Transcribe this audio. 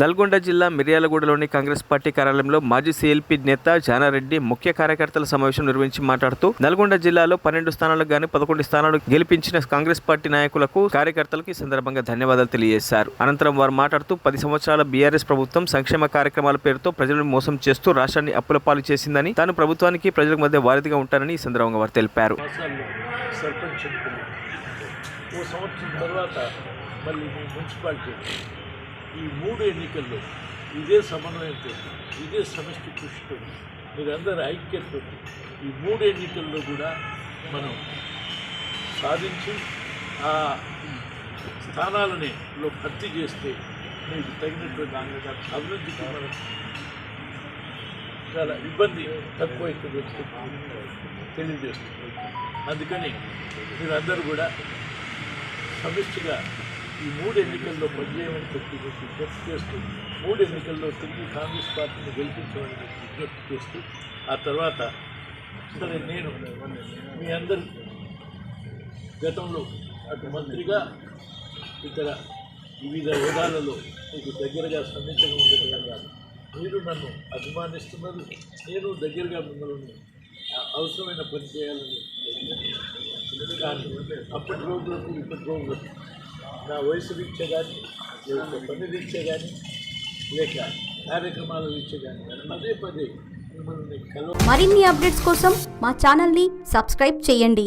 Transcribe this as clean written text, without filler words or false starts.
నల్గొండ జిల్లా మిర్యాలగూడలోని కాంగ్రెస్ పార్టీ కార్యాలయంలో మాజీ సీఎల్పీ నేత జానారెడ్డి ముఖ్య కార్యకర్తల సమావేశం నిర్వహించి మాట్లాడుతూ నల్గొండ జిల్లాలో 12 స్థానాలకు గాను 11 స్థానాలు గెలిపించిన కాంగ్రెస్ పార్టీ నాయకులకు కార్యకర్తలకు ఈ సందర్భంగా ధన్యవాదాలు తెలియజేశారు. అనంతరం వారు మాట్లాడుతూ 10 సంవత్సరాల బీఆర్ఎస్ ప్రభుత్వం సంక్షేమ కార్యక్రమాల పేరుతో ప్రజలను మోసం చేస్తూ రాష్ట్రాన్ని అప్పుల పాలు చేసిందని, తాను ప్రభుత్వానికి ప్రజల మధ్య వారధిగా ఉంటానని ఈ సందర్భంగా వారు తెలిపారు. ఈ 3 ఎన్నికల్లో ఇదే సమన్వయంతో, ఇదే సమిష్టి కృషితో, మీరందరూ ఐక్యతతో ఈ 3 ఎన్నికల్లో కూడా మనం సాధించి ఆ స్థానాలని భర్తీ చేస్తే మీకు తగినటువంటి అభివృద్ధికి మనం చాలా ఇబ్బంది తక్కువైతుంది తెలియజేస్తుంది. అందుకని మీరందరూ కూడా సమిష్టిగా ఈ 3 ఎన్నికల్లో పనిచేయమని విజ్ఞప్తి చేస్తూ, 3 ఎన్నికల్లో తిరిగి కాంగ్రెస్ పార్టీని గెలిపించమని విజ్ఞప్తి చేస్తూ, ఆ తర్వాత సరే నేను మీ అందరి గతంలో అటు మంత్రిగా ఇతర వివిధ హోదాలలో మీకు దగ్గరగా సన్నిహితంగా ఉండే విధంగా మీరు నన్ను అభిమానిస్తున్నారు. నేను దగ్గరగా మిమ్మల్ని అవసరమైన పని చేయాలని కానీ అప్పటి రోజులకు ఇప్పటి రోజులకు నా వయసు రీత్యా కానీ, లేక పని రీత్యా కానీ, లేక కార్యక్రమాల రీత్యా కానీ పదే మిమ్మల్ని మరిన్ని అప్డేట్స్ కోసం మా ఛానల్ని సబ్స్క్రైబ్ చేయండి.